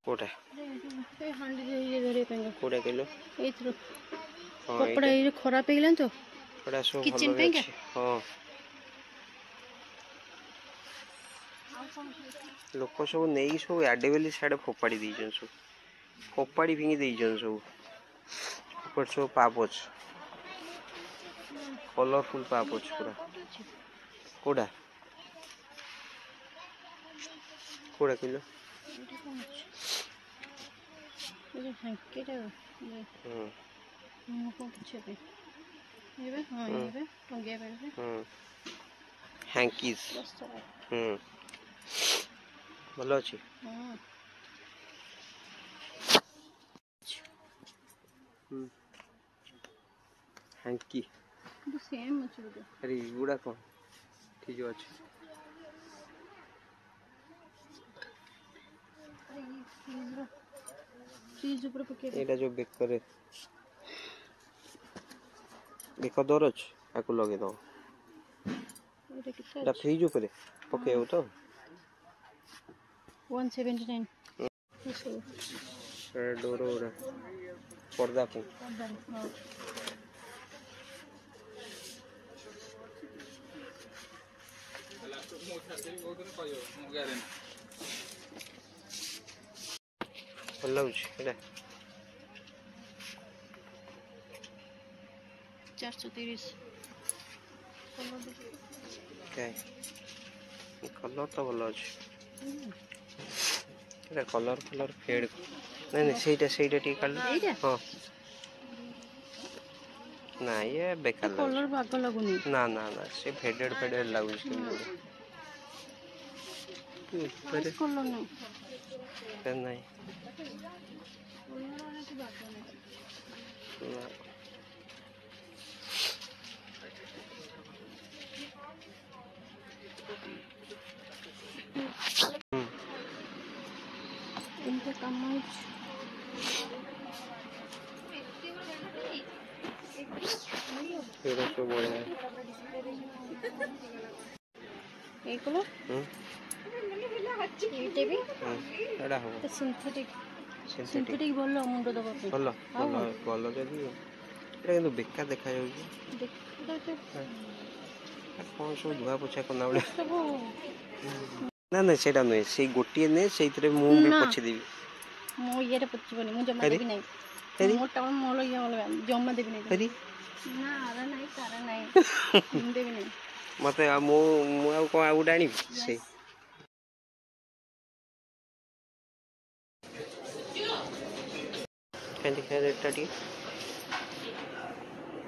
कोटा ए हांडी ये धरे पेंगा कोटा किलो एथरो कपड़ा ये खराब हेगलन तो कोटा सो किचन भलो पेंगा अछि हां लोक सब नहीं सब आडे बेली साडे फोपाड़ी दीजन सब फोपाड़ी फिंगी दीजन सब ऊपर सब पापोच कलरफुल पापोच पूरा कोड़ा कोड़ा किलो ये हैंकेटा ये को पीछे पे ये हां ये टंगे पे हैंकीज भलो अछि हैंकी तो सेम अछि बोले अरे गुड़ा कोन ठीक अछि चीज ऊपर पके एटा जो बेक करे बेक दरच आको लगे दो एटा फ्रीज ऊपर पके हो तो 179 डोर ओरा पर्दा पे भलो एटा 430 काय कलर तो भलो अछि एटा कलर फेड नहीं सेटा टी काल हां ना ये बेकार कलर बाग लागुनी ना ना ना से फेडेड लागु छै ऊपर कलर नहीं पे नहीं इनका काम फिर तो बढ़िया एक कलर ये भी एडा हो तो सिंथेटिक बोलो मुंडो दबा पे बोलो जदी एटा किंतु बेकार देखा जाउ कौन सब धुआ पोछा करना बड़े ना ना सेटा नहीं से गोटिए ने सेइतरे मु भी पोछि देबी मो ये रे पोछबनी मु जमा देबी नहीं मो टाउन मोलो ये वाला जमा देबी नहीं अरे ना आरा नहीं तारा नहीं देबी नहीं मते मो को आ उडाणी से कैंडी खेर एटा टी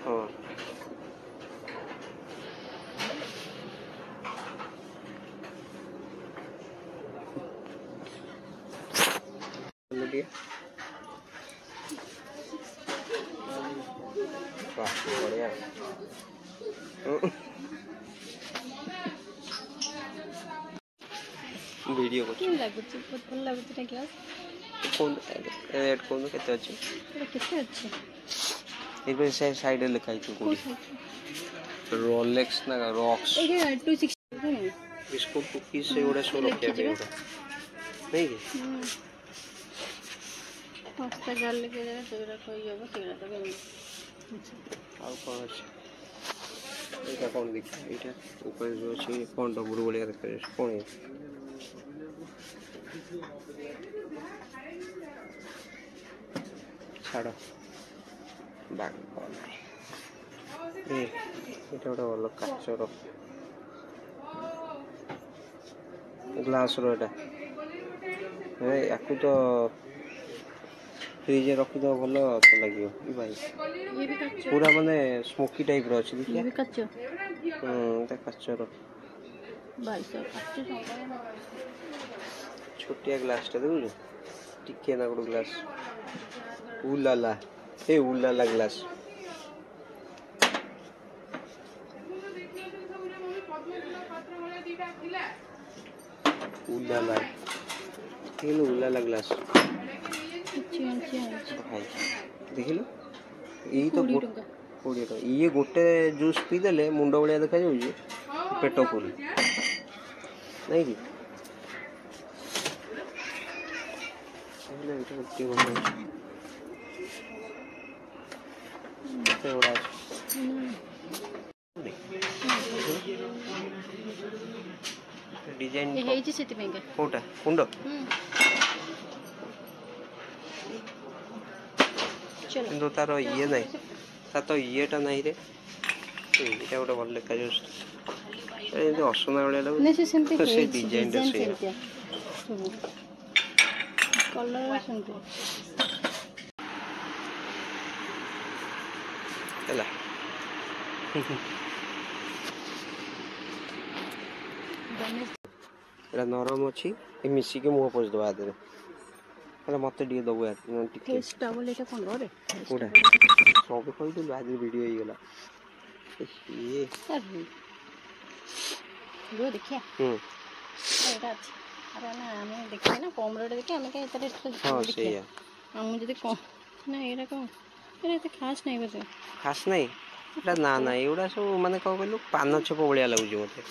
हां बढ़िया वीडियो को लागुच बहुत भल लागुच ना क्लास कौन ऐड कौन केते अछि केते अछि एक से साइड लिखाई छु कोडी रोलेक्स ना रॉक्स ए 260 बिस्कुट कुकीज से ओडा सो रखे बे नहीं के पास्ता गाल लेके जाए तोरा कोई होबो तेरा तो आउ कौन अछि एटा कौन दिख एटा ऊपर जो अछि कौन डबरू बढ़िया देखे कौन है छाड़ो बाग कौन है एटा ओडा वाला काचरो ग्लास रो एटा ए याकू तो फ्रिज रखी दो भलो तो लागियो ई भाई ये भी कच्चो पूरा माने स्मोकी टाइप रो अछि ये भी कच्चो ता कच्चो भाई सब कच्चो छोटिया ग्लास टा देखु टिके ना गुड ग्लास उलाला ए उलाला ग्लास उलाला किलो उलाला ग्लास भाई देखिलो ई तो 20 टका ये गोटे जूस पी देले मुंडो बलिया देखा जाउ पेट फुल नहीं कि ହେଲେ ଏଇଟା ଗୋଟିଏ ଭଲ ଅଛି ଏଗୁଡ଼ା ଅଛି डिजाइन ये ହେଇଛି ସେଥିପାଇଁ କା କୋଉଟା କୁଣ୍ଡ चलो କିନ୍ତୁ ତାର ଇଏ ନାହିଁ ତା ତ ଇଏଟା ନାହିଁ ରେ ଏଇଟା ଗୋଟେ ଭଲ ଦେଖାଯାଉଛି ଏମିତି ଅସନା ଭଳିଆ ଲାଗୁଛି नहीं से सेमती ସେ है ଡିଜାଇନଟା डिजाइन ସେଇଆ सेमती कलर सेमती ହେଲା ଏଇଟା ନରମ ଅଛି ଏ ମିଶିକି ମୁହଁ ପୋଛିଦେବା ହାତରେ ହେଲେ ମୋତେ ଟିକେ ଦେବୁ ଟିକେ फेस टॉवल एटा कोन रे କୋଉଟା ସବୁ କହିଦେଲୁ ଆଜି ଭିଡ଼ିଓ ହେଇଗଲା ଇଏ लो देखिया एटा अछि अरे ना हमें देखिए ना कम रेट देखिए हमें कहीं इतना रेट हाँ देखिए ସେଇଆ हम जदी कम ना एटा कौन एटा एते खास नहीं बसे ଖାସ୍ ନାହିଁ ଏଇଟା ନା ନା ଏଗୁଡ଼ା ସବୁ ମାନେ କ'ଣ କହିଲୁ ପାନ ଛେପ ଭଳିଆ ଲାଗୁଛି ମୋତେ